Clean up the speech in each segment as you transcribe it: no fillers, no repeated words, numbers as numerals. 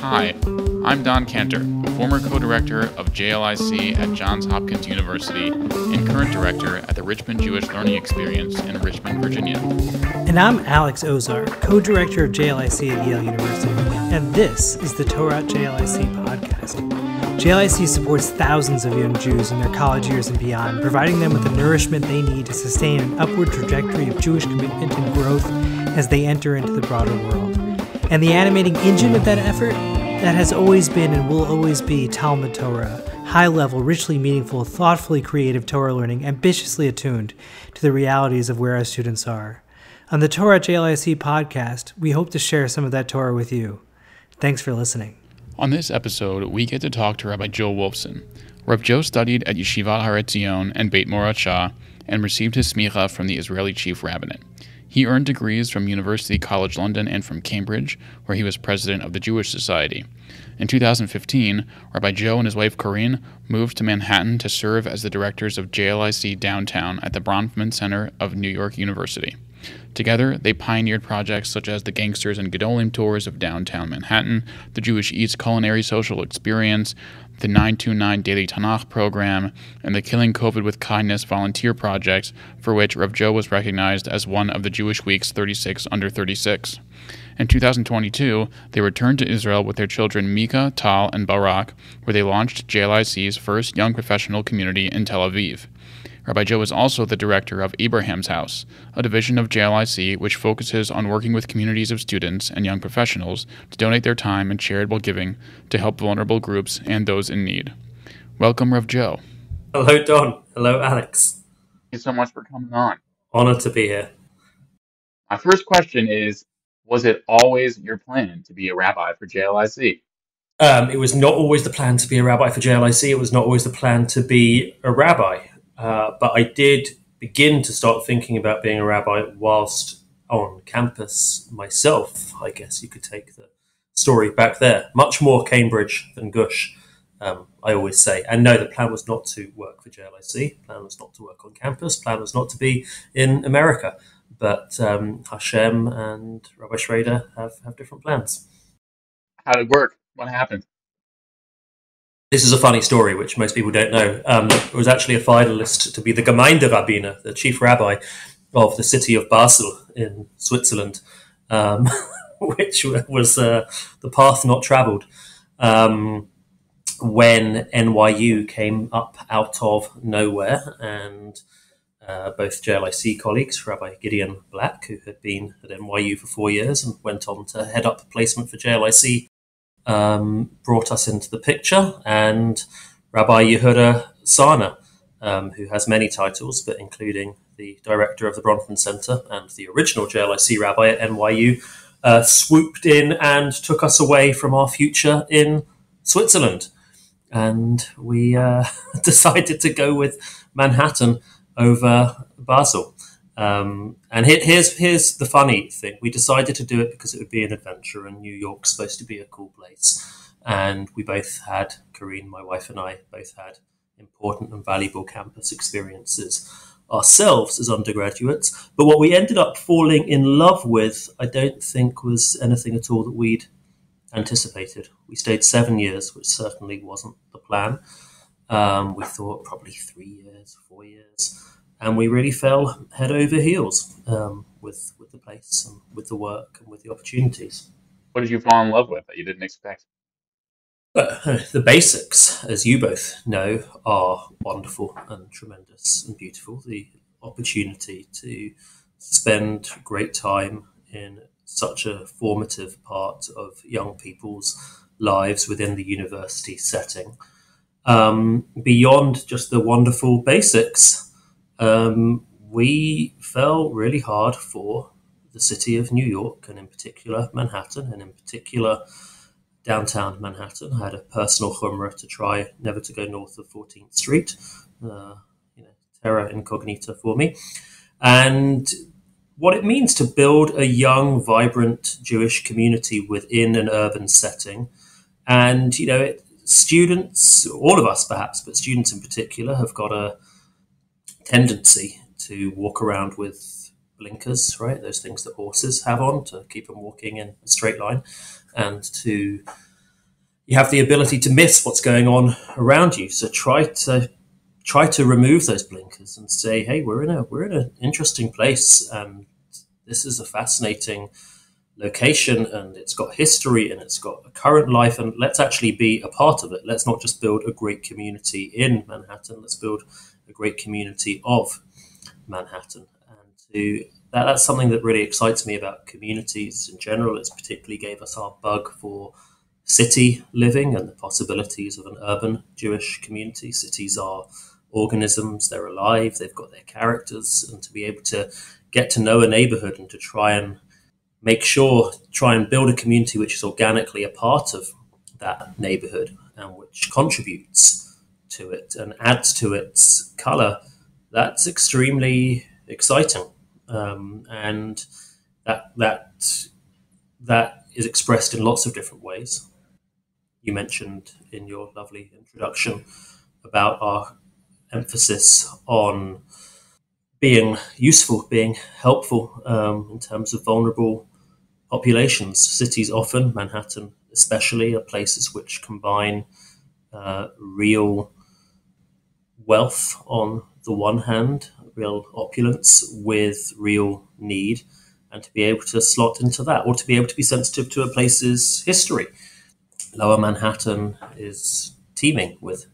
Hi, I'm Don Cantor, former co-director of JLIC at Johns Hopkins University and current director at the Richmond Jewish Learning Experience in Richmond, Virginia. And I'm Alex Ozar, co-director of JLIC at Yale University, and this is the Torah JLIC podcast. JLIC supports thousands of young Jews in their college years and beyond, providing them with the nourishment they need to sustain an upward trajectory of Jewish commitment and growth as they enter into the broader world. And the animating engine of that effort, that has always been and will always be Talmud Torah, high-level, richly meaningful, thoughtfully creative Torah learning, ambitiously attuned to the realities of where our students are. On the Torah JLIC podcast, we hope to share some of that Torah with you. Thanks for listening. On this episode, we get to talk to Rabbi Joe Wolfson. Rabbi Joe studied at Yeshivat Har Etzion and Beit Morat Shah and received his smicha from the Israeli chief rabbinate. He earned degrees from University College London and from Cambridge, where he was president of the Jewish Society. In 2015, Rabbi Joe and his wife Corinne moved to Manhattan to serve as the directors of JLIC Downtown at the Bronfman Center of New York University. Together, they pioneered projects such as the Gangsters and Gedolim tours of downtown Manhattan, the Jewish Eats culinary social experience, the 929 Daily Tanakh program, and the Killing COVID with Kindness volunteer project, for which Rav Joe was recognized as one of the Jewish Week's 36 under 36. In 2022, they returned to Israel with their children Mika, Tal, and Barak, where they launched JLIC's first young professional community in Tel Aviv. Rabbi Joe is also the director of Abraham's House, a division of JLIC which focuses on working with communities of students and young professionals to donate their time and charitable giving to help vulnerable groups and those in need. Welcome, Rav Joe. Hello, Don. Hello, Alex. Thank you so much for coming on. Honored to be here. My first question is, was it always your plan to be a rabbi for JLIC? It was not always the plan to be a rabbi for JLIC. It was not always the plan to be a rabbi. But I did begin to start thinking about being a rabbi whilst on campus myself. I guess you could take the story back there. Much more Cambridge than Gush, I always say. And no, the plan was not to work for JLIC. The plan was not to work on campus. The plan was not to be in America. But Hashem and Rabbi Schrader have different plans. How did it work? What happened? This is a funny story, which most people don't know. It was actually a finalist to be the Gemeinderabbiner, the chief rabbi of the city of Basel in Switzerland, which was the path not traveled when NYU came up out of nowhere. And both JLIC colleagues, Rabbi Gideon Black, who had been at NYU for 4 years and went on to head up placement for JLIC, brought us into the picture, and Rabbi Yehuda Sana, who has many titles, but including the director of the Bronfman Center and the original JLIC rabbi at NYU, swooped in and took us away from our future in Switzerland. And we decided to go with Manhattan over Basel. And here's the funny thing. We decided to do it because it would be an adventure, and New York's supposed to be a cool place. And we both had, Corinne, my wife, and I both had important and valuable campus experiences ourselves as undergraduates. But what we ended up falling in love with, I don't think was anything at all that we'd anticipated. We stayed 7 years, which certainly wasn't the plan. We thought probably 3 years, 4 years. And we really fell head over heels with the place and with the work and with the opportunities. What did you fall in love with that you didn't expect? The basics, as you both know, are wonderful and tremendous and beautiful. The opportunity to spend great time in such a formative part of young people's lives within the university setting. Beyond just the wonderful basics, we fell really hard for the city of New York, and in particular Manhattan, and in particular downtown Manhattan. I had a personal chumrah to try never to go north of 14th Street, terra incognita for me. And what it means to build a young, vibrant Jewish community within an urban setting. And, students, all of us perhaps, but students in particular, have got a tendency to walk around with blinkers, right? Those things that horses have on to keep them walking in a straight line, and to you have the ability to miss what's going on around you. So try to remove those blinkers and say, hey, we're in an interesting place, and this is a fascinating location, and it's got history and it's got a current life, and let's actually be a part of it. Let's not just build a great community in Manhattan, let's build a great community of Manhattan. And that's something that really excites me about communities in general. It's particularly gave us our bug for city living and the possibilities of an urban Jewish community. Cities are organisms, they're alive, they've got their characters, and to be able to get to know a neighborhood and to try and build a community which is organically a part of that neighborhood and which contributes to it and adds to its color, that's extremely exciting. And that is expressed in lots of different ways. You mentioned in your lovely introduction about our emphasis on being useful, being helpful in terms of vulnerable populations. Cities often, Manhattan especially, are places which combine real wealth on the one hand, real opulence, with real need, and to be able to slot into that, or to be able to be sensitive to a place's history. Lower Manhattan is teeming with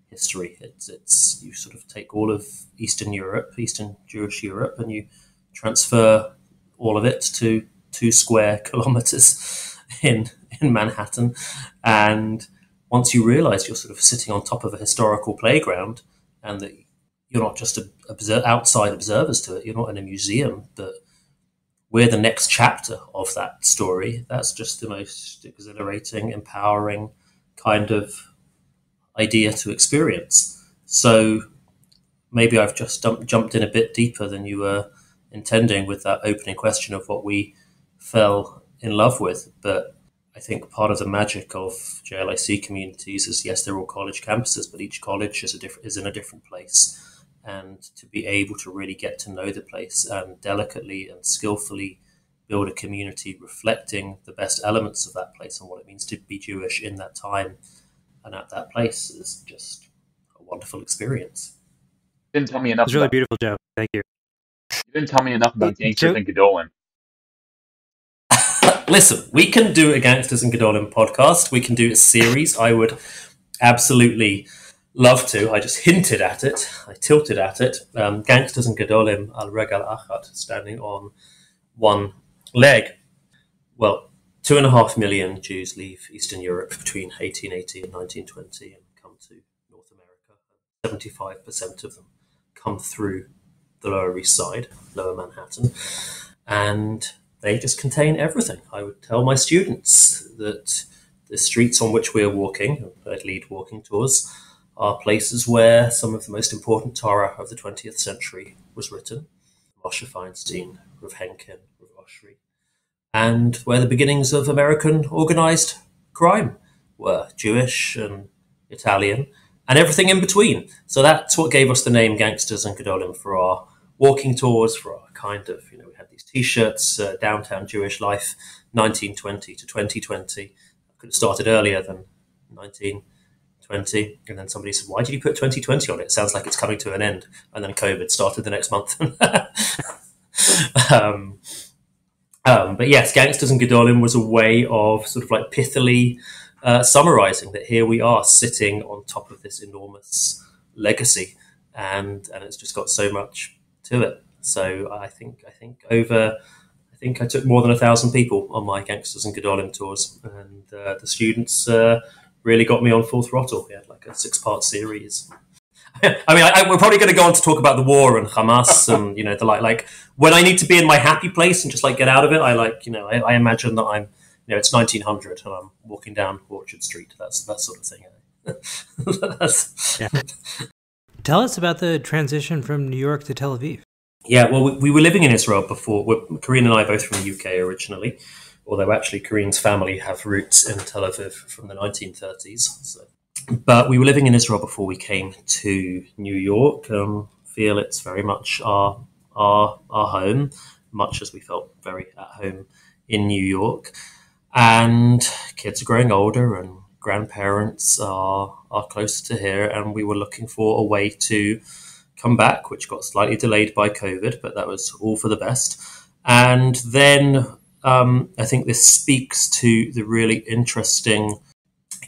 history. It's you sort of take all of Eastern Europe, Eastern Jewish Europe, and you transfer all of it to 2 square kilometers in Manhattan. And once you realize you're sort of sitting on top of a historical playground, and that you're not just outside observers to it, you're not in a museum, but we're the next chapter of that story. That's just the most exhilarating, empowering kind of idea to experience. So maybe I've just jumped in a bit deeper than you were intending with that opening question of what we fell in love with. But I think part of the magic of JLIC communities is, yes, they're all college campuses, but each college is in a different place. And to be able to really get to know the place and delicately and skillfully build a community reflecting the best elements of that place and what it means to be Jewish in that time and at that place is just a wonderful experience. Didn't tell me enough. It's really beautiful, Joe. Thank you. You didn't tell me enough about Gangsters and Gedolim. Listen, we can do a Gangsters and Gedolim podcast. We can do a series. I would absolutely love to. I just hinted at it. I tilted at it. Gangsters and Gedolim al regal achat, standing on one leg. Well, 2.5 million Jews leave Eastern Europe between 1880 and 1920 and come to North America. 75% of them come through the Lower East Side, Lower Manhattan, and they just contain everything. I would tell my students that the streets on which we are walking, I'd lead walking tours, are places where some of the most important Torah of the 20th century was written. Moshe Feinstein, Rav Henkin, Rav Oshry, and where the beginnings of American organized crime were, Jewish and Italian, and everything in between. So that's what gave us the name Gangsters and Gedolim for our walking tours, for our kind of, we had these T-shirts, Downtown Jewish Life, 1920 to 2020. Could have started earlier than 1920. And then somebody said, why did you put 2020 on it? It sounds like it's coming to an end. And then COVID started the next month. But yes, Gangsters and Gedolim was a way of sort of like pithily summarizing that here we are sitting on top of this enormous legacy, and it's just got so much to it. So I think I took more than 1,000 people on my Gangsters and Gedolim tours, and the students really got me on full throttle. We had like a 6-part series. I mean, we're probably going to go on to talk about the war and Hamas and, the like when I need to be in my happy place and just like get out of it. I imagine that I'm, it's 1900 and I'm walking down Orchard Street. That's that sort of thing. Yeah. Tell us about the transition from New York to Tel Aviv. Yeah, well, we were living in Israel before. Karine and I both from the UK originally, although actually Karine's family have roots in Tel Aviv from the 1930s. So. But we were living in Israel before we came to New York. Feel it's very much our home, much as we felt very at home in New York. And kids are growing older, and grandparents are close to here, and we were looking for a way to come back, which got slightly delayed by COVID, but that was all for the best. And then I think this speaks to the really interesting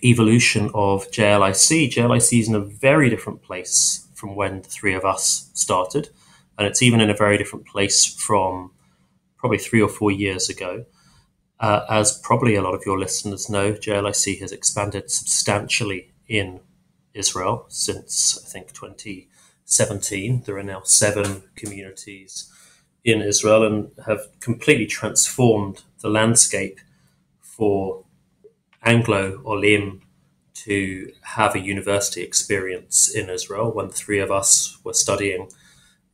evolution of JLIC. JLIC is in a very different place from when the three of us started, and it's even in a very different place from probably 3 or 4 years ago. As probably a lot of your listeners know, JLIC has expanded substantially in Israel since, I think, 2017. There are now 7 communities in Israel and have completely transformed the landscape for Anglo Olim to have a university experience in Israel. When the three of us were studying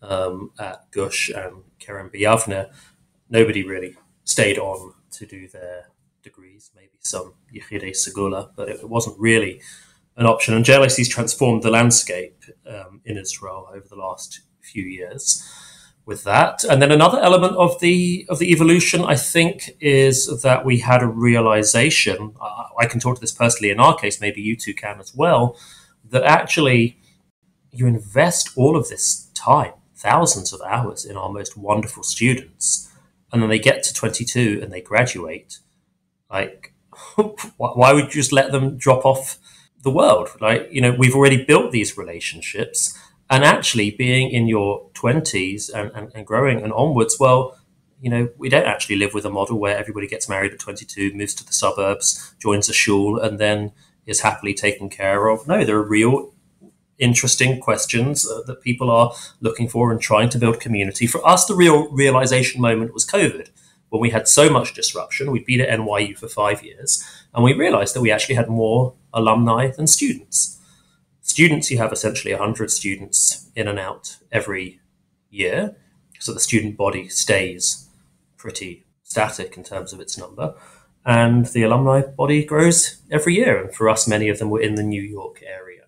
at Gush and Kerem B'Yavneh, nobody really stayed on to do their degrees, maybe some Yechidei Segula, but it wasn't really an option. And JLIC's transformed the landscape in Israel over the last few years with that. And then another element of the evolution, I think, is that we had a realization, I can talk to this personally in our case, maybe you two can as well, that actually you invest all of this time, thousands of hours in our most wonderful students, and then they get to 22 and they graduate. Like, why would you just let them drop off the world? Like, we've already built these relationships, and actually being in your 20s and growing and onwards, well, we don't actually live with a model where everybody gets married at 22, moves to the suburbs, joins a shul, and then is happily taken care of. No, there are real interesting questions that people are looking for and trying to build community. For us, the real realization moment was COVID, when we had so much disruption. We'd been at NYU for 5 years, and we realized that we actually had more alumni than students. Students, you have essentially 100 students in and out every year, so the student body stays pretty static in terms of its number, and the alumni body grows every year. And for us, many of them were in the New York area.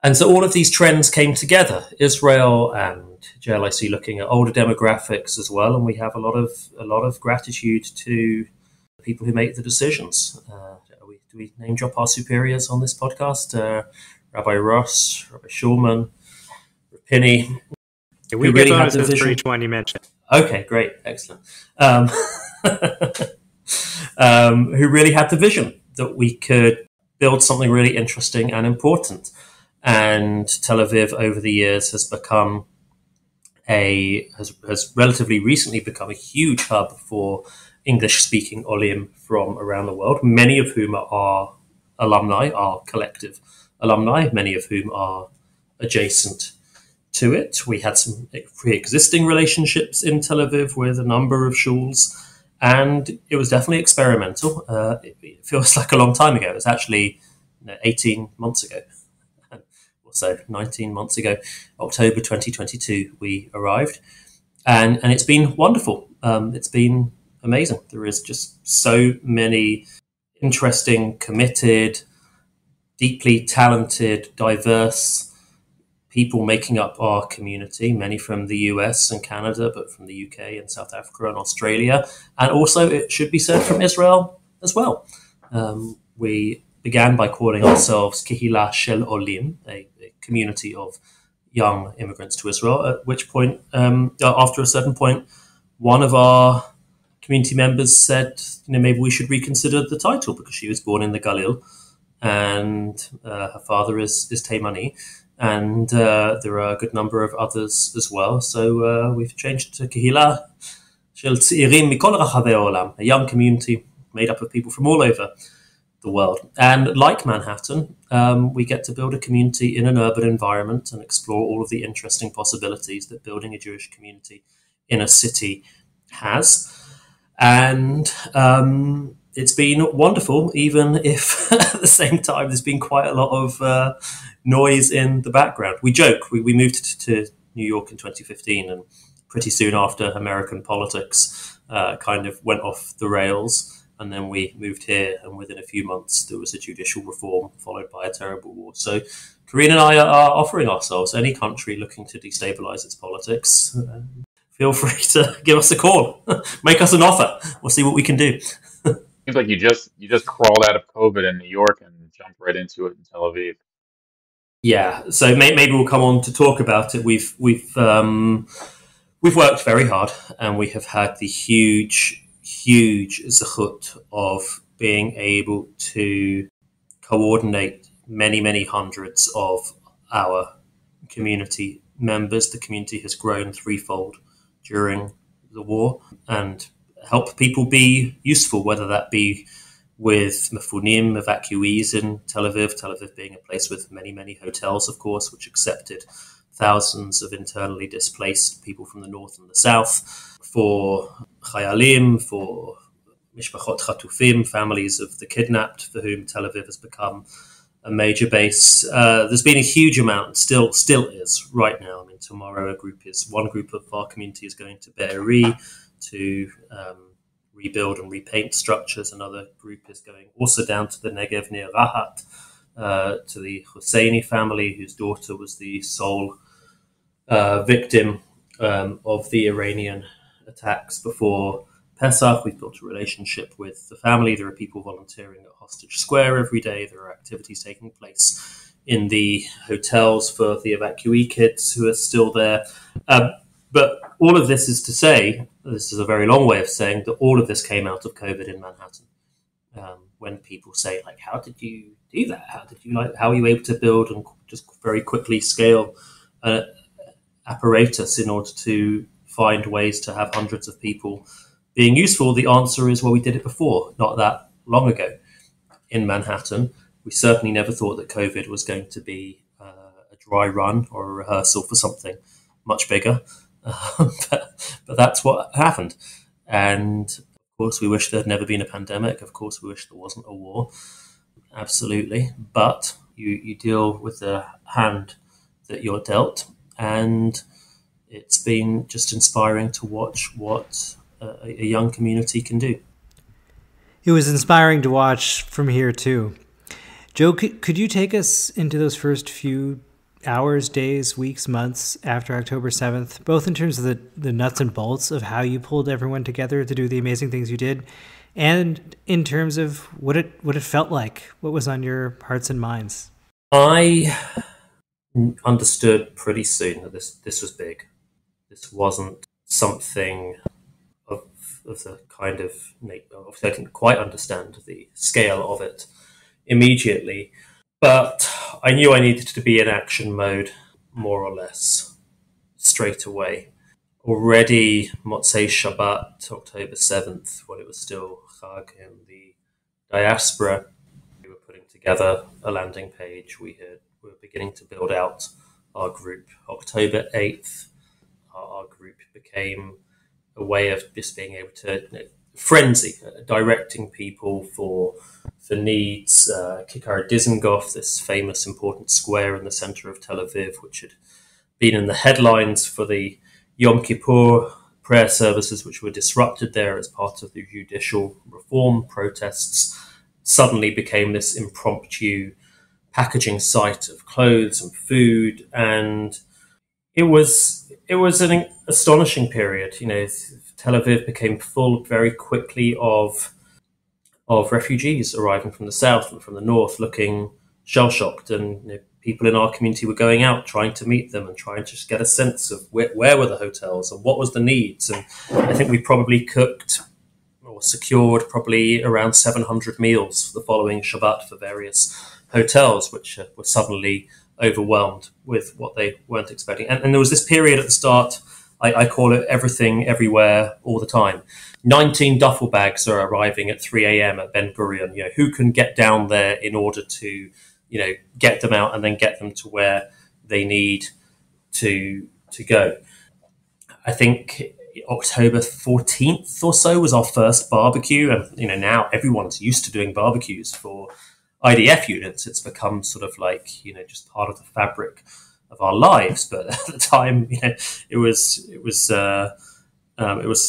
And so all of these trends came together, Israel and JLIC looking at older demographics as well, and we have a lot of gratitude to the people who make the decisions. Do we name drop our superiors on this podcast? Rabbi Ross, Rabbi Schulman, Rapini. Yeah, we get bonuses for each one you mentioned. Okay, great, excellent. Who really had the vision that we could build something really interesting and important. And Tel Aviv over the years has become has relatively recently become a huge hub for English-speaking Olim from around the world, many of whom are alumni, are collective alumni, many of whom are adjacent to it. We had some pre-existing relationships in Tel Aviv with a number of shuls, and it was definitely experimental. It feels like a long time ago. It was actually 18 months ago. So 19 months ago, October 2022, we arrived, and it's been wonderful. It's been amazing. There is just so many interesting, committed, deeply talented, diverse people making up our community, many from the US and Canada, but from the UK and South Africa and Australia. And also, it should be said, from Israel as well. We began by calling ourselves Kehila Shel Olim, a community of young immigrants to Israel, at which point, after a certain point, one of our community members said, maybe we should reconsider the title, because she was born in the Galil, and her father is Taimani, and there are a good number of others as well. So we've changed to Kehila Shel Tz'irim Mikol Rachavi Olam, a young community made up of people from all over the world. And like Manhattan, we get to build a community in an urban environment and explore all of the interesting possibilities that building a Jewish community in a city has. And it's been wonderful, even if at the same time there's been quite a lot of noise in the background. We joke, we moved to New York in 2015, and pretty soon after, American politics kind of went off the rails. And then we moved here, and within a few months, there was a judicial reform followed by a terrible war. So Karine and I are offering ourselves, any country looking to destabilize its politics, feel free to give us a call. Make us an offer. We'll see what we can do. Seems like you just crawled out of COVID in New York, and jump right into it in Tel Aviv. Yeah, so maybe we'll come on to talk about it. We've worked very hard, and we have had the huge zechut of being able to coordinate many hundreds of our community members. The community has grown threefold during the war, and help people be useful, whether that be with mefunim, evacuees in Tel Aviv being a place with many hotels, of course, which accepted thousands of internally displaced people from the north and the south, for chayalim, for mishpachot chatufim, families of the kidnapped, for whom Tel Aviv has become a major base. There's been a huge amount, still is right now. I mean, tomorrow one group of our community is going to Be'eri to rebuild and repaint structures. Another group is going also down to the Negev near Rahat, to the Husseini family, whose daughter was the sole victim of the Iranian attacks before Pesach. We've built a relationship with the family. There are people volunteering at Hostage Square every day. There are activities taking place in the hotels for the evacuee kids who are still there. But all of this is to say, this is a very long way of saying that all of this came out of COVID in Manhattan. When people say, like, how did you do that? How are you able to build and just very quickly scale apparatus in order to find ways to have hundreds of people being useful? The answer is, well, we did it before, not that long ago in Manhattan. We certainly never thought that COVID was going to be a dry run or a rehearsal for something much bigger. But that's what happened. And of course, we wish there had never been a pandemic. Of course, we wish there wasn't a war. Absolutely. But you deal with the hand that you're dealt. And it's been just inspiring to watch what a young community can do. It was inspiring to watch from here, too. Joe, could you take us into those first few hours, days, weeks, months after October 7th, both in terms of the nuts and bolts of how you pulled everyone together to do the amazing things you did, and in terms of what it felt like, what was on your hearts and minds? I understood pretty soon that this was big. This wasn't something of the kind of I didn't quite understand the scale of it immediately, but I knew I needed to be in action mode more or less straight away. Already Motzei Shabbat, October 7th, when it was still Chag in the diaspora, we were putting together a landing page. We were beginning to build out our group. October 8th, our group became a way of just being able to frenzy, directing people for needs. Kikar Dizengoff, this famous important square in the center of Tel Aviv, which had been in the headlines for the Yom Kippur prayer services, which were disrupted there as part of the judicial reform protests, suddenly became this impromptu packaging site of clothes and food. And it was an astonishing period. Tel Aviv became full very quickly of refugees arriving from the south and from the north, looking shell-shocked, and people in our community were going out trying to meet them and trying to just get a sense of where were the hotels and what was the needs. And I think we probably cooked or secured probably around 700 meals the following Shabbat for various hotels, which were suddenly overwhelmed with what they weren't expecting. And there was this period at the start, I call it everything, everywhere, all the time. 19 duffel bags are arriving at 3 a.m. at Ben Gurion. Who can get down there in order to, get them out and then get them to where they need to go? I think October 14th or so was our first barbecue. And, now everyone's used to doing barbecues for IDF units. It's become sort of like, just part of the fabric of our lives. But at the time, it was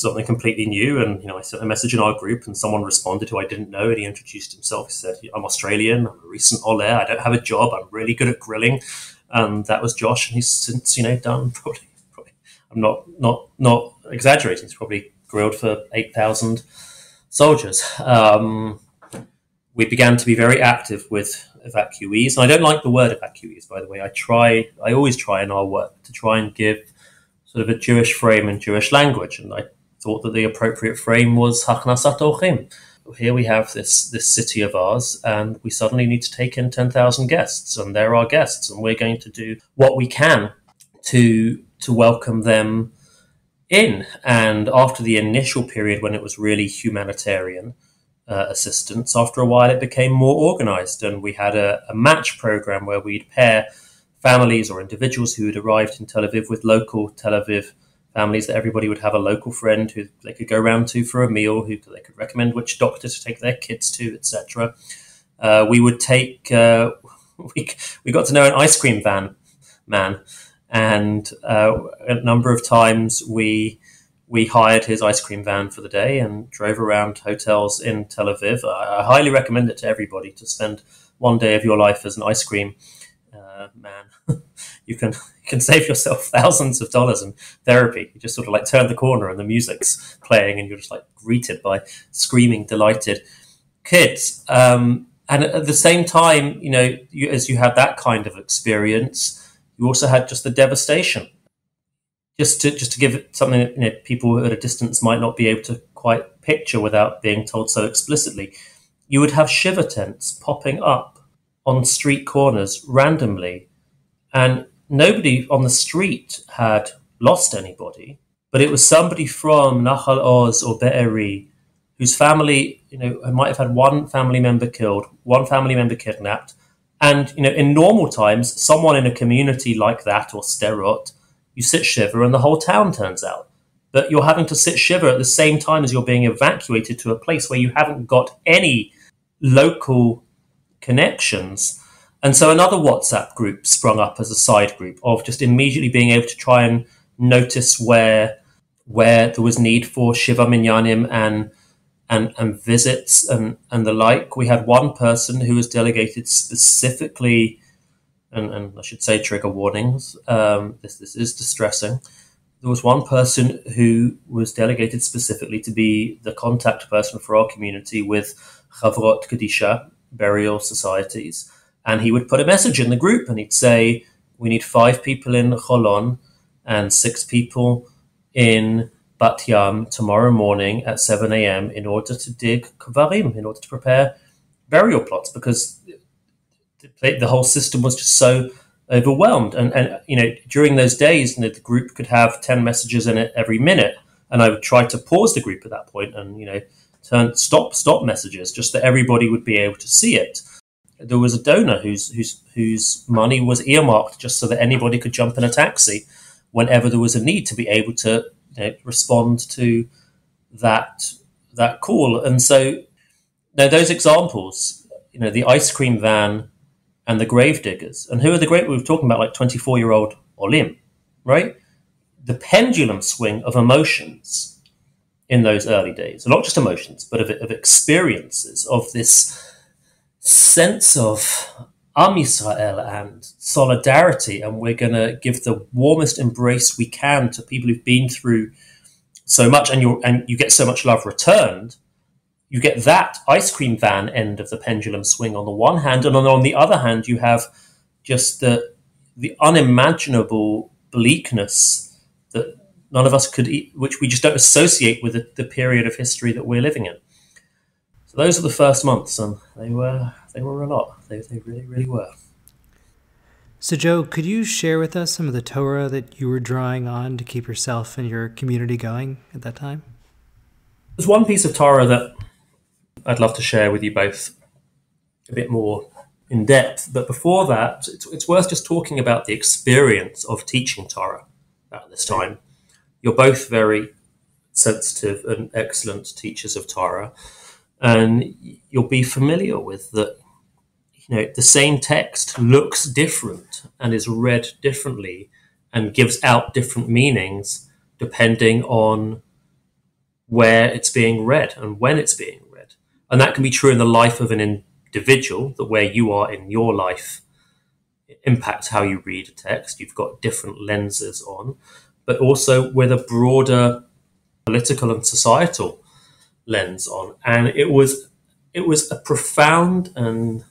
something completely new. And, I sent a message in our group and someone responded who I didn't know, and he introduced himself. He said, I'm Australian, I'm a recent Ole, I don't have a job, I'm really good at grilling. And that was Josh. And he's since, done probably I'm not exaggerating, he's probably grilled for 8,000 soldiers. we began to be very active with evacuees. And I don't like the word evacuees, by the way. I always try in our work to try and give sort of a Jewish frame and Jewish language. And I thought that the appropriate frame was Haknasat Orchim. Here we have this city of ours, and we suddenly need to take in 10,000 guests, and they're our guests, and we're going to do what we can to welcome them in. And after the initial period when it was really humanitarian assistance, after a while it became more organized, and we had a match program where we'd pair families or individuals who had arrived in Tel Aviv with local Tel Aviv families, that everybody would have a local friend who they could go round to for a meal, who they could recommend which doctor to take their kids to, etc. We would take, we got to know an ice cream van man, and a number of times we hired his ice cream van for the day and drove around hotels in Tel Aviv. I highly recommend it to everybody to spend one day of your life as an ice cream man. You can save yourself thousands of dollars in therapy. You just sort of like turn the corner and the music's playing and you're just like greeted by screaming, delighted kids. And at the same time, as you had that kind of experience, you also had just the devastation. Just to give it something that people at a distance might not be able to quite picture without being told so explicitly. You would have shiva tents popping up on street corners randomly, and nobody on the street had lost anybody, but it was somebody from Nahal Oz or Be'eri whose family, might have had one family member killed, one family member kidnapped, and in normal times, someone in a community like that or Sderot, you sit shiva and the whole town turns out. But you're having to sit shiva at the same time as you're being evacuated to a place where you haven't got any local connections. And so another WhatsApp group sprung up as a side group of just immediately being able to try and notice where there was need for Shiva Minyanim and visits and the like. We had one person who was delegated specifically, and I should say trigger warnings, this is distressing. There was one person who was delegated specifically to be the contact person for our community with Chavrot Kadisha, burial societies. And he would put a message in the group and he'd say, we need 5 people in Cholon and 6 people in Bat Yam tomorrow morning at 7 a.m. in order to dig kvarim, in order to prepare burial plots, because the whole system was just so overwhelmed. And during those days, the group could have 10 messages in it every minute. And I would try to pause the group at that point and, turn stop messages just that everybody would be able to see it. There was a donor whose money was earmarked just so that anybody could jump in a taxi whenever there was a need to be able to respond to that call. And so now those examples, the ice cream van and the grave diggers, and who are we were talking about, like 24-year-old Olim, right? The pendulum swing of emotions in those early days, not just emotions, but of experiences, of this sense of Am Yisrael and solidarity, and we're going to give the warmest embrace we can to people who've been through so much, and you get so much love returned. You get that ice cream van end of the pendulum swing on the one hand, and on the other hand, you have just the unimaginable bleakness that none of us could eat, which we just don't associate with the period of history that we're living in. So those are the first months, and they were a lot. They really, really were. So Joe, could you share with us some of the Torah that you were drawing on to keep yourself and your community going at that time? There's one piece of Torah that I'd love to share with you both a bit more in depth. But before that, it's worth just talking about the experience of teaching Torah at this time. You're both very sensitive and excellent teachers of Torah, and you'll be familiar with that. The same text looks different and is read differently and gives out different meanings depending on where it's being read and when it's being read. And that can be true in the life of an individual, that where you are in your life impacts how you read a text. You've got different lenses on, but also with a broader political and societal lens on. And it was it was a profound and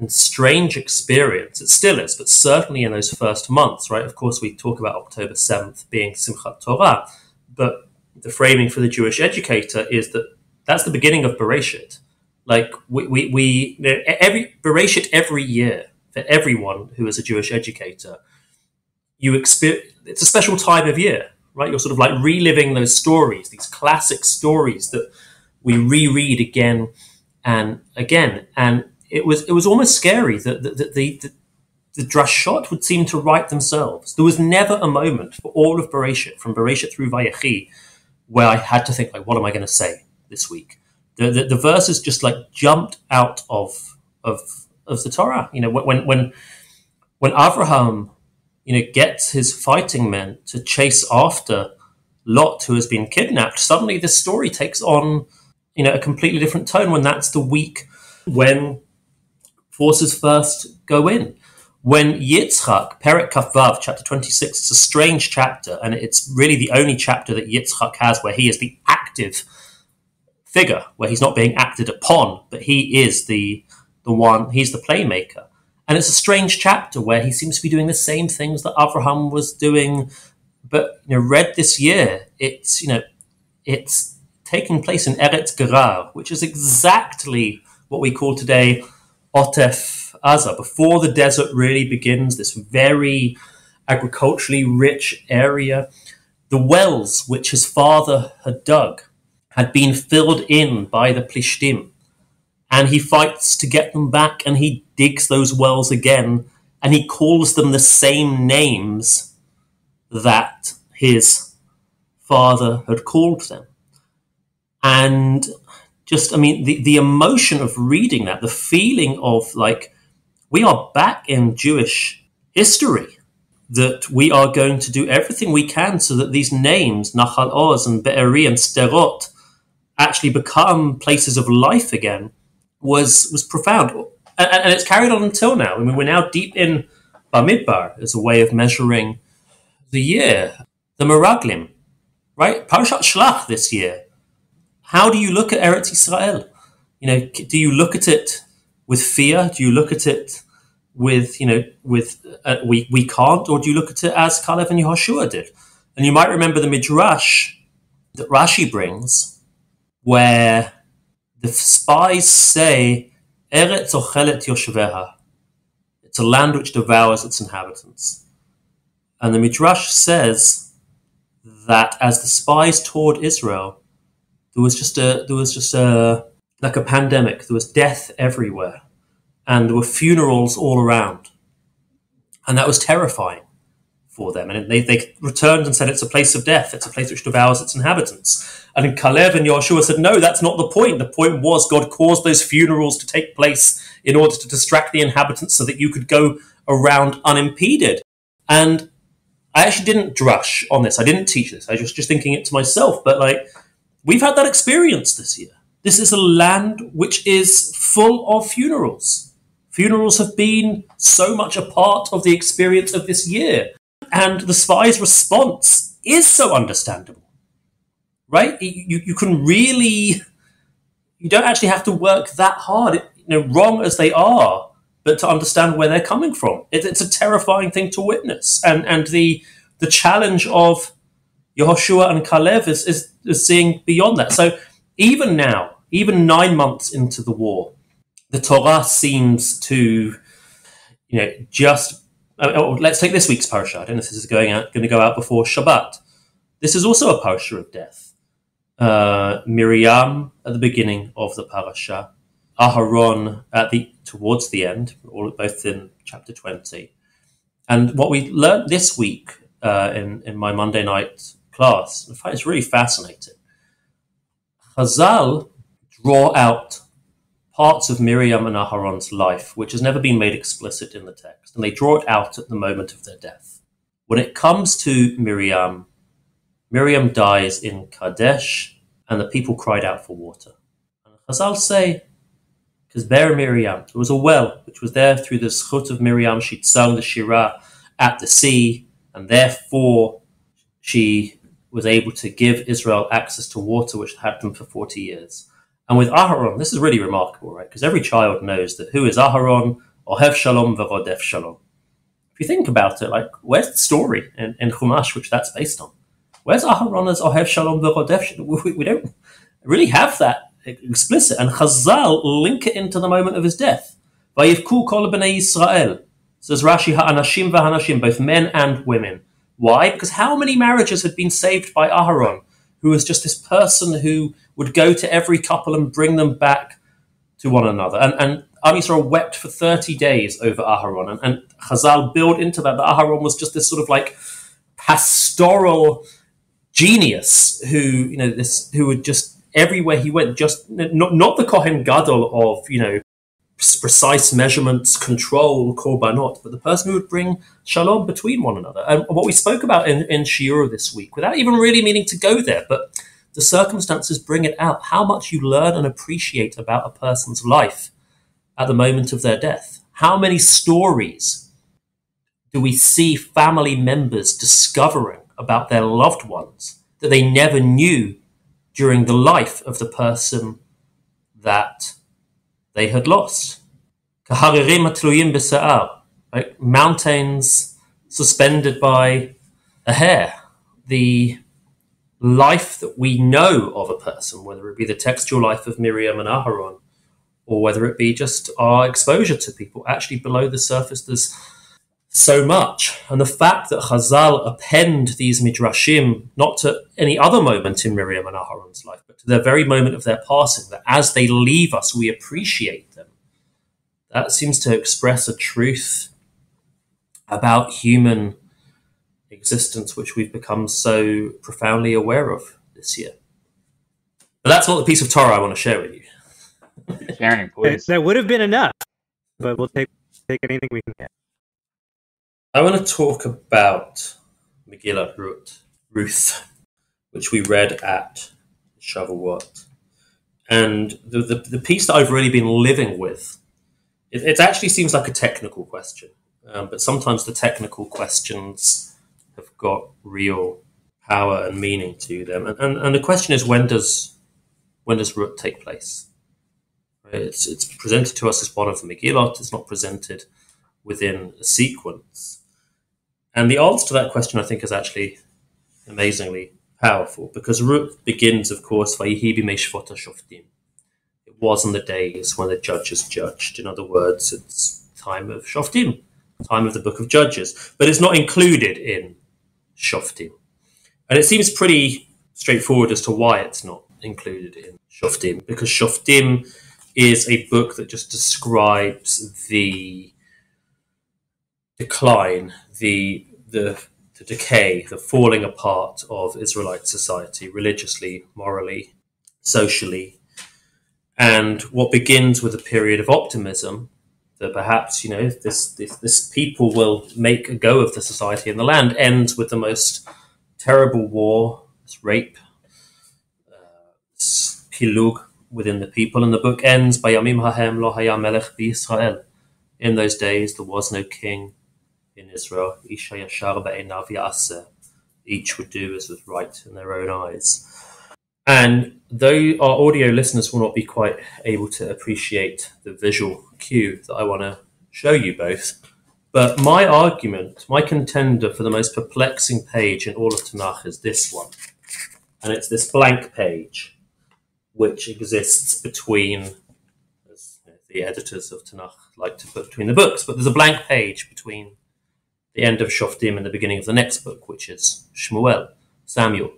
strange experience. It still is, but certainly in those first months, right? Of course, we talk about October 7th being Simchat Torah, but the framing for the Jewish educator is that that's the beginning of Bereshit. Like every Bereshit every year for everyone who is a Jewish educator, it's a special time of year, right? You're sort of like reliving those stories, these classic stories that we reread again and again, and it was almost scary that the drashot would seem to write themselves. There was never a moment for all of Bereshit, from Bereshit through Vayechi, where I had to think, like, what am I going to say this week? The verses just like jumped out of the Torah. You know, when Avraham, gets his fighting men to chase after Lot, who has been kidnapped, suddenly this story takes on, a completely different tone when that's the week when forces first go in. When Yitzchak, Perek Kafvav, chapter 26, it's a strange chapter, and it's really the only chapter that Yitzchak has where he is the active figure, where he's not being acted upon, but he is the one, he's the playmaker. And it's a strange chapter where he seems to be doing the same things that Avraham was doing, but read this year, it's taking place in Eretz Gerar, which is exactly what we call today Otef Aza, before the desert really begins, this very agriculturally rich area. The wells which his father had dug had been filled in by the Plishtim, and he fights to get them back, and he digs those wells again, and he calls them the same names that his father had called them. And just, the emotion of reading that, the feeling of like, we are back in Jewish history, that we are going to do everything we can so that these names, Nachal Oz and Be'eri and Sderot, actually become places of life again, was profound. And it's carried on until now. We're now deep in Bamidbar as a way of measuring the year. The Meraglim, right? Parashat Shlach this year. How do you look at Eretz Yisrael? Do you look at it with fear? Do you look at it with, we can't? Or do you look at it as Kalev and Yehoshua did? And you might remember the Midrash that Rashi brings, where the spies say, Eretz ochelet yoshveha. It's a land which devours its inhabitants. And the Midrash says that as the spies toured Israel, there was just like a pandemic. There was death everywhere, and there were funerals all around, and that was terrifying for them. And they returned and said, it's a place of death. It's a place which devours its inhabitants. And Kalev and Yehoshua said, no, that's not the point. The point was God caused those funerals to take place in order to distract the inhabitants so that you could go around unimpeded. And I actually didn't drush on this. I didn't teach this. I was just thinking it to myself. But we've had that experience this year. This is a land which is full of funerals. Funerals have been so much a part of the experience of this year. And the spies' response is so understandable, right? You can really, you don't actually have to work that hard, wrong as they are, but to understand where they're coming from. It's a terrifying thing to witness. And the challenge of Yehoshua and Kalev is seeing beyond that. So even now, even 9 months into the war, the Torah seems to, just... let's take this week's parasha. I don't know if this is going to go out before Shabbat. This is also a parasha of death. Miriam at the beginning of the parasha, Aharon towards the end, both in chapter 20. And what we learned this week in my Monday night class, in fact, it's really fascinating. Chazal draw out parts of Miriam and Aharon's life, which has never been made explicit in the text, and they draw it out at the moment of their death. When it comes to Miriam, Miriam dies in Kadesh, and the people cried out for water. And Chazal say, because Be'er Miriam, there was a well which was there through the zchut of Miriam. She'd sung the Shirah at the sea, and therefore she was able to give Israel access to water, which had them for 40 years. And with Aharon, this is really remarkable, right? Because every child knows that who is Aharon, Ohev Shalom v'Rodef Shalom. If you think about it, like, where's the story in Chumash which that's based on? Where's Aharon as Ohev Shalom v'Rodef Shalom? We don't really have that explicit. And Chazal link it into the moment of his death. Vayivku kol b'nei Yisrael. Says Rashi, ha'anashim v'hanashim, both men and women. Why? Because how many marriages had been saved by Aharon, who was just this person who would go to every couple and bring them back to one another. And Am Yisrael wept for 30 days over Aharon. And Chazal built into that Aharon was just this sort of like pastoral genius who would just, everywhere he went, just not the Kohen Gadol of, precise measurements, control, korbanot, but the person who would bring shalom between one another. And what we spoke about in Shiur this week, without even really meaning to go there, but the circumstances bring it out, how much you learn and appreciate about a person's life at the moment of their death. How many stories do we see family members discovering about their loved ones that they never knew during the life of the person that they had lost? Right? Mountains suspended by a hair. The life that we know of a person, whether it be the textual life of Miriam and Aharon, or whether it be just our exposure to people, actually below the surface there's so much. And the fact that Chazal append these midrashim not to any other moment in Miriam and Aharon's life, but to the very moment of their passing, that as they leave us, we appreciate them, that seems to express a truth about human existence which we've become so profoundly aware of this year. But that's not the piece of Torah I want to share with you. Sharing, please. That would have been enough, but we'll take anything we can get. I want to talk about Megillat Ruth, which we read at Shavuot. And the piece that I've really been living with, it actually seems like a technical question, but sometimes the technical questions have got real power and meaning to them. And the question is, when does Ruth take place? Right? It's presented to us as one of the Megillot. It's not presented within a sequence. And the answer to that question, I think, is actually amazingly powerful, because Ruth begins, of course, Vayihi b'mei shvot hashoftim. It was in the days when the judges judged. In other words, it's time of Shoftim, time of the book of Judges, but it's not included in Shoftim. And it seems pretty straightforward as to why it's not included in Shoftim, because Shoftim is a book that just describes the decline, the decay, the falling apart of Israelite society, religiously, morally, socially. And what begins with a period of optimism, that perhaps, this people will make a go of the society in the land, ends with the most terrible war, this rape, this pilug within the people. And the book ends, Bayamim hahem lo haya melech b'Yisrael. In those days, there was no king in Israel. Isha yashar ba'einav ya'aseh. Each would do as was right in their own eyes. And though our audio listeners will not be quite able to appreciate the visual cue that I want to show you both, but my argument, my contender for the most perplexing page in all of Tanakh is this one. And it's this blank page, which exists between, as the editors of Tanakh like to put between the books, but there's a blank page between the end of Shoftim and the beginning of the next book, which is Shmuel, Samuel.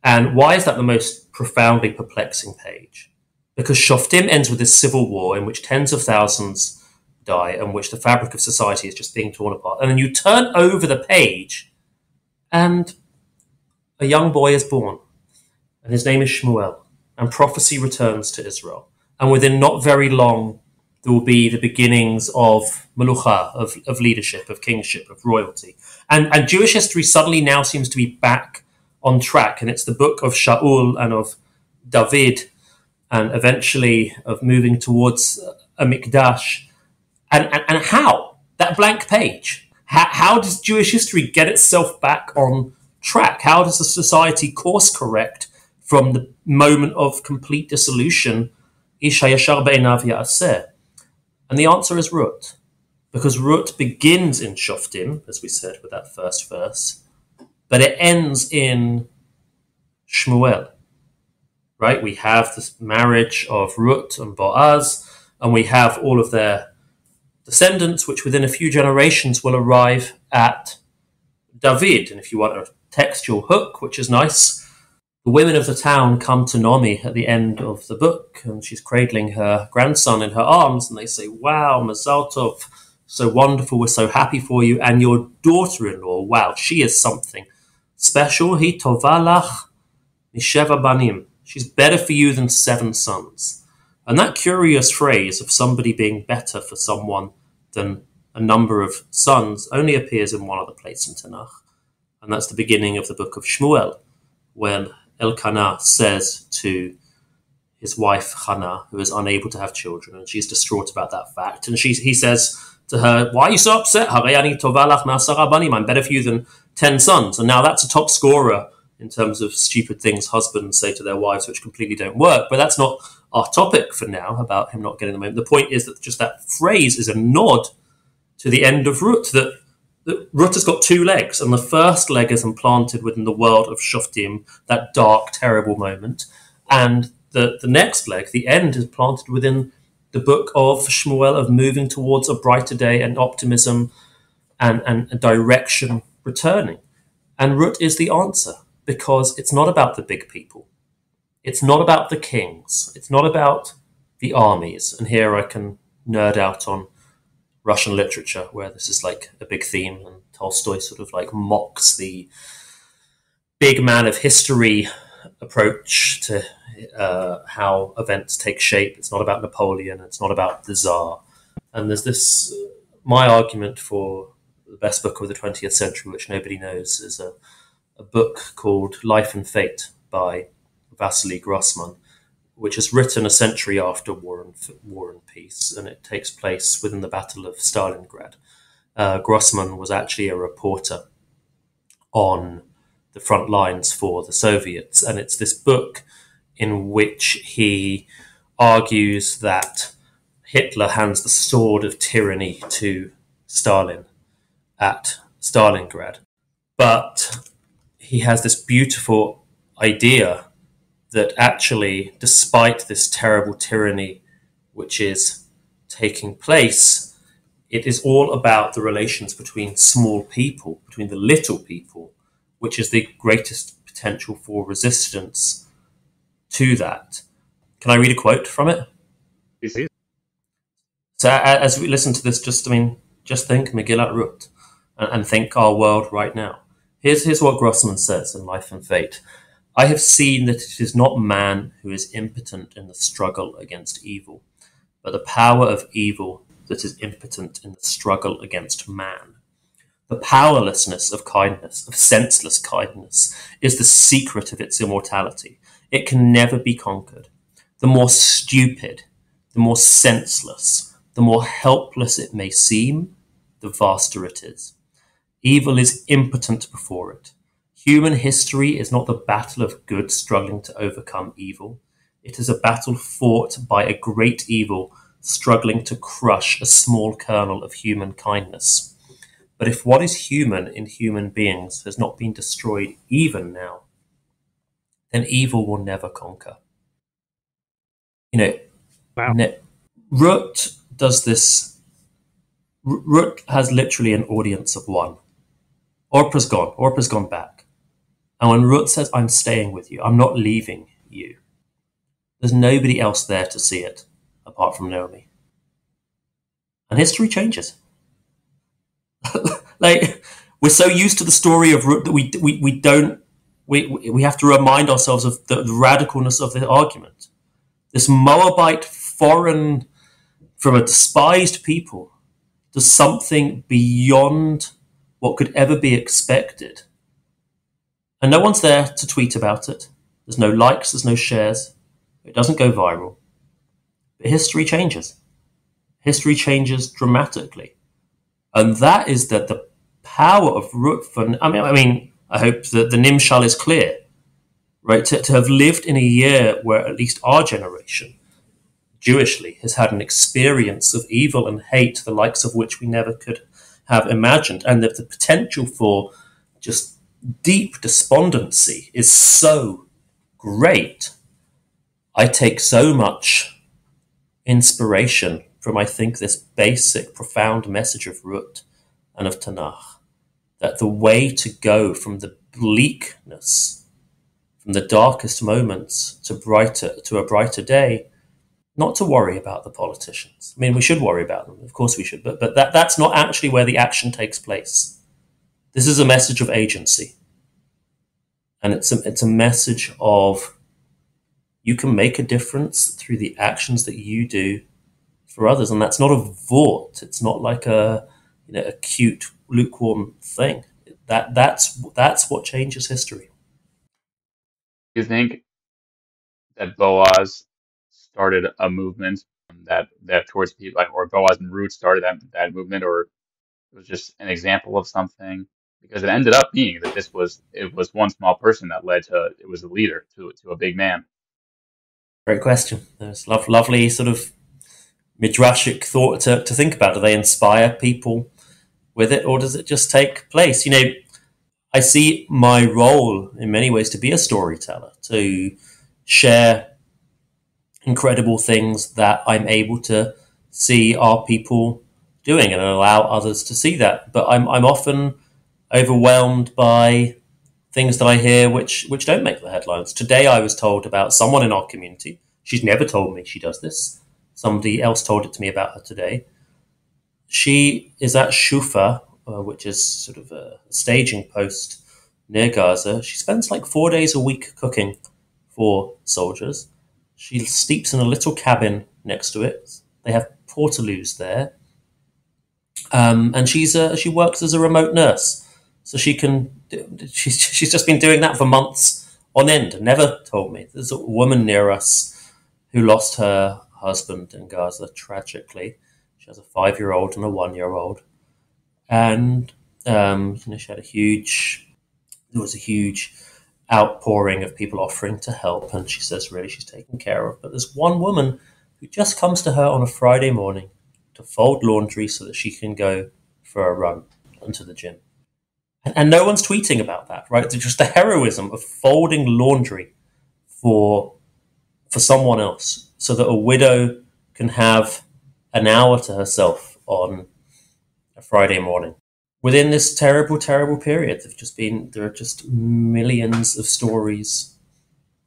And why is that the most profoundly perplexing page? Because Shoftim ends with this civil war in which tens of thousands die and which the fabric of society is just being torn apart. And then you turn over the page and a young boy is born. And his name is Shmuel. And prophecy returns to Israel. And within not very long, there will be the beginnings of melucha, of leadership, of kingship, of royalty. And Jewish history suddenly now seems to be back on track, and it's the book of Shaul and of David, and eventually of moving towards a mikdash. And how? That blank page. How does Jewish history get itself back on track? How does a society course correct from the moment of complete dissolution, Ish hayashar be'einav ya'aseh. And the answer is Ruth, because Ruth begins in Shoftim, as we said with that first verse, but it ends in Shmuel, right? We have this marriage of Ruth and Boaz, and we have all of their descendants, which within a few generations will arrive at David. And if you want a textual hook, which is nice, the women of the town come to Naomi at the end of the book, and she's cradling her grandson in her arms, and they say, wow, Mazal Tov, so wonderful, we're so happy for you, and your daughter-in-law, wow, she is something special. Hi tovalach misheva banim. She's better for you than 7 sons. And that curious phrase of somebody being better for someone than a number of sons only appears in one other place in Tanakh, and that's the beginning of the book of Shmuel, when Elkanah says to his wife Hannah, who is unable to have children, and she's distraught about that fact, and he says to her, why are you so upset? I'm better for you than 10 sons. And now that's a top scorer in terms of stupid things husbands say to their wives which completely don't work, but that's not our topic for now about him not getting the moment. The point is that just that phrase is a nod to the end of Ruth, that Ruth has got 2 legs, and the first leg is implanted within the world of Shoftim, that dark, terrible moment, and the next leg, the end, is planted within the book of Shmuel, of moving towards a brighter day and optimism and a direction returning. And Ruth is the answer, because it's not about the big people. It's not about the kings. It's not about the armies. And here I can nerd out on Russian literature, where this is like a big theme, and Tolstoy sort of like mocks the big man of history approach to how events take shape. It's not about Napoleon, it's not about the Tsar. And there's this, my argument for the best book of the 20th century, which nobody knows, is a book called Life and Fate by Vasily Grossman, which is written a century after War and Peace, and it takes place within the Battle of Stalingrad. Grossman was actually a reporter on the front lines for the Soviets, and it's this book in which he argues that Hitler hands the sword of tyranny to Stalin at Stalingrad. But he has this beautiful idea that actually, despite this terrible tyranny which is taking place, it is all about the relations between small people, between the little people, which is the greatest potential for resistance to that. Can I read a quote from it? Yes. So as we listen to this, just think Megillat Ruth and think our world right now. Here's what Grossman says in Life and Fate. I have seen that it is not man who is impotent in the struggle against evil, but the power of evil that is impotent in the struggle against man. The powerlessness of kindness, of senseless kindness, is the secret of its immortality. It can never be conquered. The more stupid, the more senseless, the more helpless it may seem, the vaster it is. Evil is impotent before it. Human history is not the battle of good struggling to overcome evil. It is a battle fought by a great evil struggling to crush a small kernel of human kindness. But if what is human in human beings has not been destroyed even now, then evil will never conquer. Wow. Ruth does this. Ruth has literally an audience of one. Orpah's gone. Orpah's gone back. And when Ruth says, I'm staying with you, I'm not leaving you, there's nobody else there to see it apart from Naomi. And history changes. Like, we're so used to the story of Ruth that we have to remind ourselves of the radicalness of the argument. This Moabite foreign, from a despised people, does something beyond what could ever be expected. And no one's there to tweet about it. There's no likes, there's no shares. It doesn't go viral. But history changes. History changes dramatically. And that is the power of Ruth. I mean, I hope that the Nimshal is clear. right? To have lived in a year where at least our generation, Jewishly, has had an experience of evil and hate, the likes of which we never could have imagined, and that the potential for just deep despondency is so great. I take so much inspiration from, I think, this basic, profound message of Rut and of Tanakh, that the way to go from the bleakness, from the darkest moments to a brighter day, not to worry about the politicians. I mean, we should worry about them, of course we should, but that's not actually where the action takes place. This is a message of agency, and it's a message of you can make a difference through the actions that you do for others, and that's not a vort. It's not like a cute, lukewarm thing. That's what changes history. Do you think that Boaz started a movement that towards people, like, or Boaz and Ruth started that movement, or it was just an example of something? Because it ended up being that it was one small person that led to, it was a leader to a big man. Great question. There's lovely sort of midrashic thought to think about. Do they inspire people with it, or does it just take place? I see my role in many ways to be a storyteller, to share incredible things that I'm able to see our people doing and allow others to see that. But I'm often overwhelmed by things that I hear which don't make the headlines. Today I was told about someone in our community. She's never told me she does this. Somebody else told it to me about her today. She is at Shufa, which is sort of a staging post near Gaza. She spends like 4 days a week cooking for soldiers. She sleeps in a little cabin next to it. They have portaloos there. And she works as a remote nurse. So she's just been doing that for months on end and never told me. There's a woman near us who lost her husband in Gaza tragically. She has a 5-year-old and a 1-year-old. And she had there was a huge outpouring of people offering to help, and she says really she's taken care of. But there's one woman who just comes to her on a Friday morning to fold laundry so that she can go for a run into the gym. And no one's tweeting about that, right? It's just the heroism of folding laundry for someone else so that a widow can have an hour to herself on a Friday morning. Within this terrible, terrible period, there are just millions of stories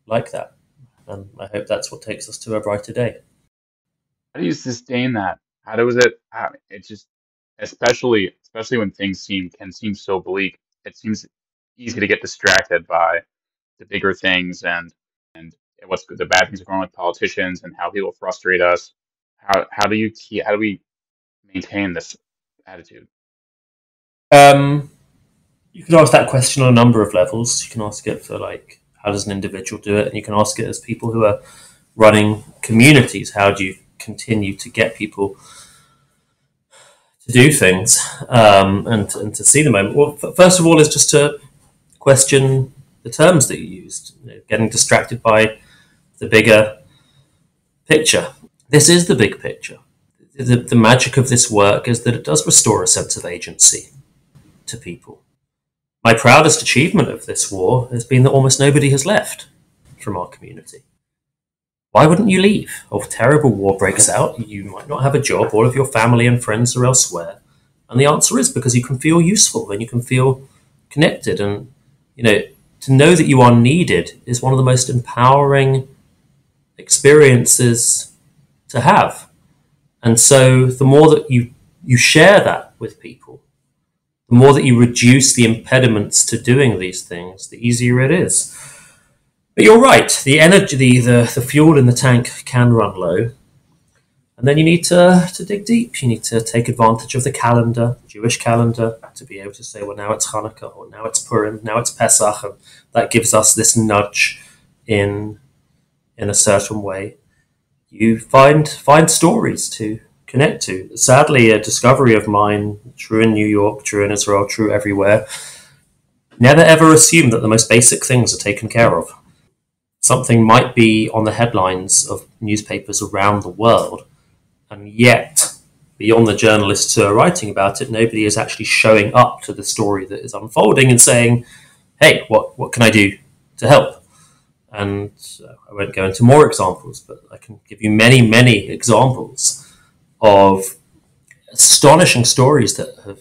like that. And I hope that's what takes us to a brighter day. How do you sustain that? It just, especially when things can seem so bleak, it seems easy to get distracted by the bigger things and what's the bad things are going on with politicians and how people frustrate us. How do we maintain this attitude? You can ask that question on a number of levels. You can ask it for how does an individual do it? And you can ask it as people who are running communities. How do you continue to get people to do things and to see the moment? Well, first of all, is just to question the terms that you used. Getting distracted by the bigger picture. This is the big picture. The magic of this work is that it does restore a sense of agency to people. My proudest achievement of this war has been that almost nobody has left from our community. Why wouldn't you leave? If a terrible war breaks out, you might not have a job, all of your family and friends are elsewhere. And the answer is because you can feel useful and you can feel connected. And, to know that you are needed is one of the most empowering experiences to have. And so the more that you share that with people, the more that you reduce the impediments to doing these things, the easier it is. But you're right, the energy, the fuel in the tank can run low. And then you need to dig deep. You need to take advantage of the calendar, Jewish calendar, to be able to say, well, now it's Hanukkah, or now it's Purim, now it's Pesach, and that gives us this nudge in a certain way. You find stories to connect to. Sadly, a discovery of mine, true in New York, true in Israel, true everywhere, never ever assume that the most basic things are taken care of. something might be on the headlines of newspapers around the world, and yet, beyond the journalists who are writing about it, nobody is actually showing up to the story that is unfolding and saying, hey, what can I do to help? And I won't go into more examples, but I can give you many, many examples of astonishing stories that have,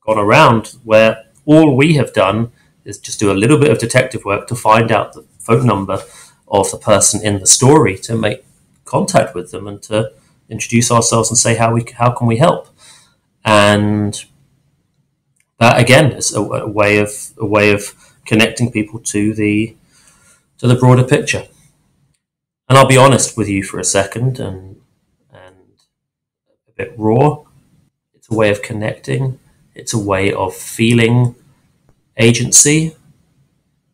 gone around, where all we have done is just do a little bit of detective work to find out the phone number of the person in the story, to make contact with them and to introduce ourselves and say how can we help. And that again is a way of connecting people to the broader picture. And I'll be honest with you for a second, and a bit raw. It's a way of connecting. It's a way of feeling agency,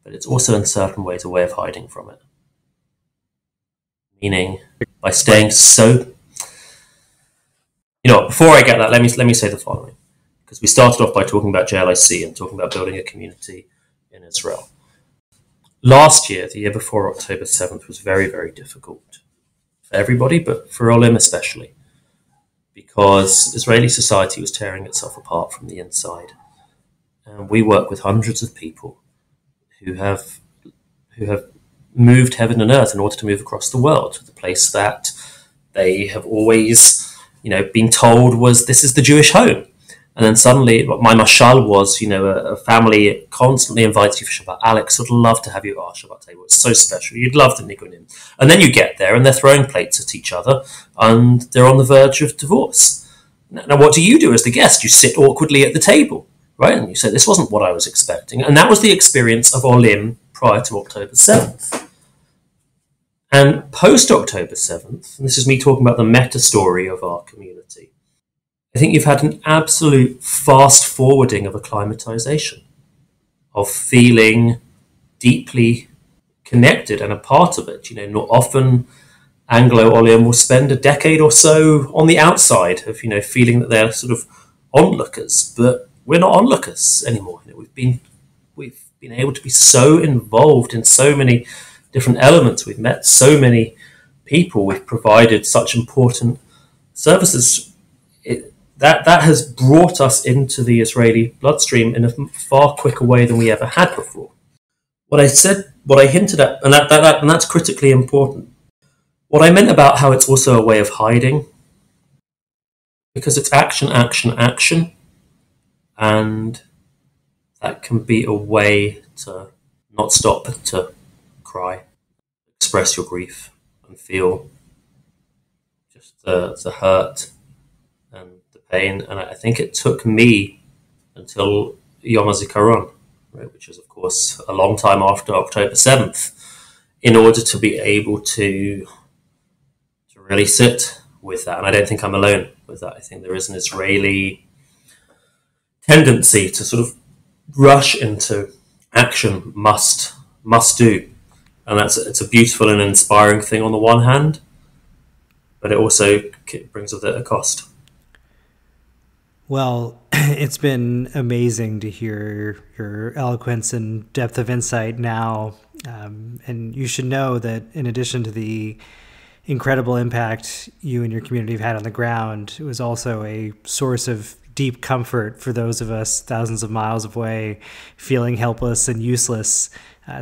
but it's also in certain ways a way of hiding from it. Meaning, by staying so, before I get that, let me say the following, because we started off by talking about JLIC and talking about building a community in Israel. Last year, the year before October 7th, was very, very difficult for everybody, but for Olim especially, because Israeli society was tearing itself apart from the inside. And we work with hundreds of people who have moved heaven and earth in order to move across the world to the place that they have always, been told was, this is the Jewish home. And then suddenly, my mashal was, a family constantly invites you for Shabbat. Alex would love to have you at our Shabbat table. It's so special. You'd love the nigunim. And then you get there and they're throwing plates at each other and they're on the verge of divorce. Now, what do you do as the guest? You sit awkwardly at the table, right? And you say, this wasn't what I was expecting. And that was the experience of Olim prior to October 7th. And post-October 7th, and this is me talking about the meta-story of our community, I think you've had an absolute fast-forwarding of acclimatization, of feeling deeply connected and a part of it. Not often Anglo-Olim will spend a decade or so on the outside of, feeling that they're sort of onlookers, but we're not onlookers anymore. We've been able to be so involved in so many different elements. We've met so many people. We've provided such important services. That has brought us into the Israeli bloodstream in a far quicker way than we ever had before. What I hinted at, and that's critically important. What I meant about how it's also a way of hiding, because it's action, action, action, and that can be a way to not stop, to cry, express your grief, and feel just the hurt and the pain. And I think it took me until Yom HaZikaron, right, which is, of course, a long time after October 7th, in order to be able to really sit with that. And I don't think I'm alone with that. I think there is an Israeli tendency to sort of rush into action, must do. And it's a beautiful and inspiring thing on the one hand, but it also brings with it a cost. Well, it's been amazing to hear your eloquence and depth of insight now. And you should know that in addition to the incredible impact you and your community have had on the ground, it was also a source of deep comfort for those of us thousands of miles away, feeling helpless and useless,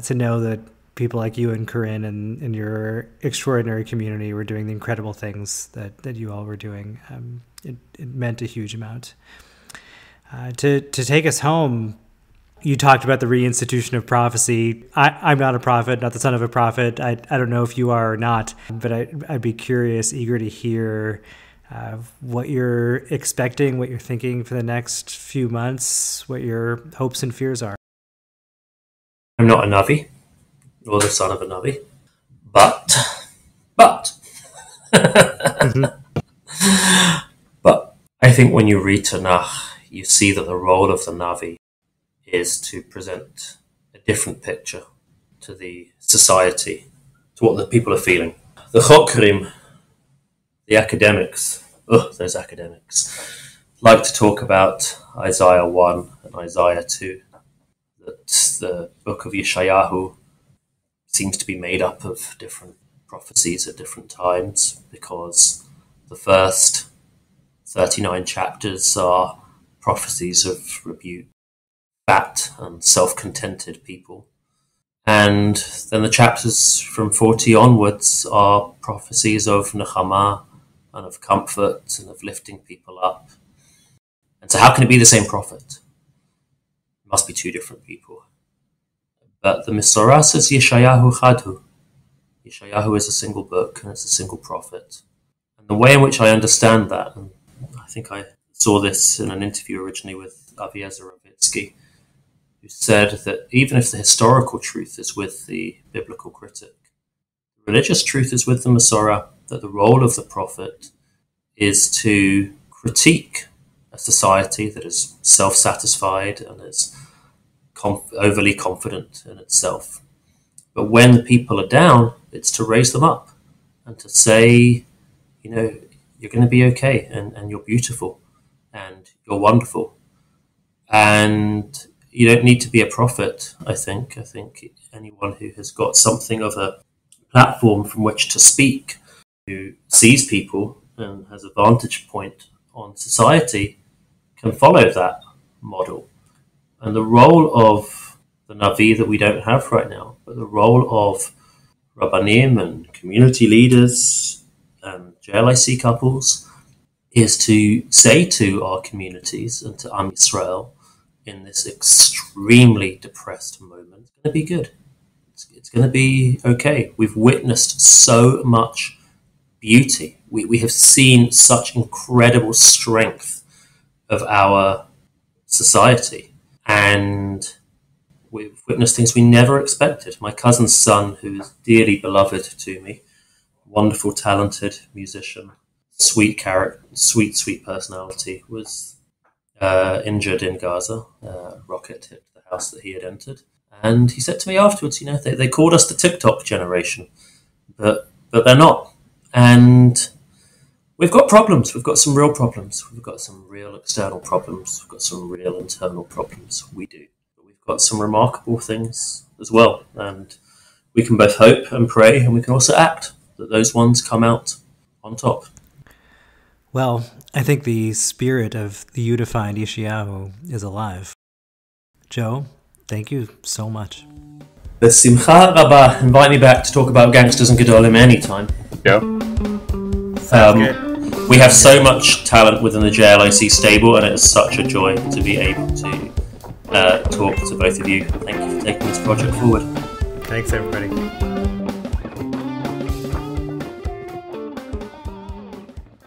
to know that people like you and Corinne and your extraordinary community were doing the incredible things that you all were doing. It meant a huge amount. To take us home, you talked about the reinstitution of prophecy. I'm not a prophet, not the son of a prophet. I don't know if you are or not, but I'd be curious, eager to hear what you're expecting, what you're thinking for the next few months, what your hopes and fears are. I'm not a Navi, nor the son of a Navi, but but I think when you read Tanakh, you see that the role of the Navi is to present a different picture to the society, to what the people are feeling. The Chokrim, the academics, those academics, like to talk about Isaiah 1 and Isaiah 2, that the book of Yeshayahu seems to be made up of different prophecies at different times, because the first 39 chapters are prophecies of rebuke, fat and self-contented people. And then the chapters from 40 onwards are prophecies of nechama and of comfort and of lifting people up. And so how can it be the same prophet? It must be two different people. But the Mesorah says Yeshayahu Chadhu. Yeshayahu is a single book and it's a single prophet. And the way in which I understand that, and I think I saw this in an interview originally with Aviezer Ravitsky, who said that even if the historical truth is with the biblical critic, the religious truth is with the Mesorah, that the role of the prophet is to critique a society that is self-satisfied and is overly confident in itself. But when the people are down, it's to raise them up and to say, you're going to be okay, and you're beautiful and you're wonderful. And you don't need to be a prophet, I think. I think anyone who has got something of a platform from which to speak, who sees people and has a vantage point on society, can follow that model. And the role of the Navi that we don't have right now, but the role of Rabbanim and community leaders and JLIC couples, is to say to our communities and to Am Yisrael in this extremely depressed moment, it's going to be good. It's going to be okay. We've witnessed so much beauty. We have seen such incredible strength of our society. And we've witnessed things we never expected. My cousin's son, who is dearly beloved to me, wonderful, talented musician, sweet character, sweet personality, was injured in Gaza. Rocket hit the house that he had entered. And he said to me afterwards, they called us the TikTok generation, but they're not. And we've got problems. We've got some real problems. We've got some real external problems. We've got some real internal problems. We do. But we've got some remarkable things as well. And we can both hope and pray, and we can also act that those ones come out on top. Well, I think the spirit of the unified Yeshayahu is alive. Joe, thank you so much. B'simcha rabba. Invite me back to talk about gangsters and gedolim anytime. Yeah. We have so much talent within the JLIC stable, and it is such a joy to be able to talk to both of you. Thank you for taking this project forward. Thanks, everybody.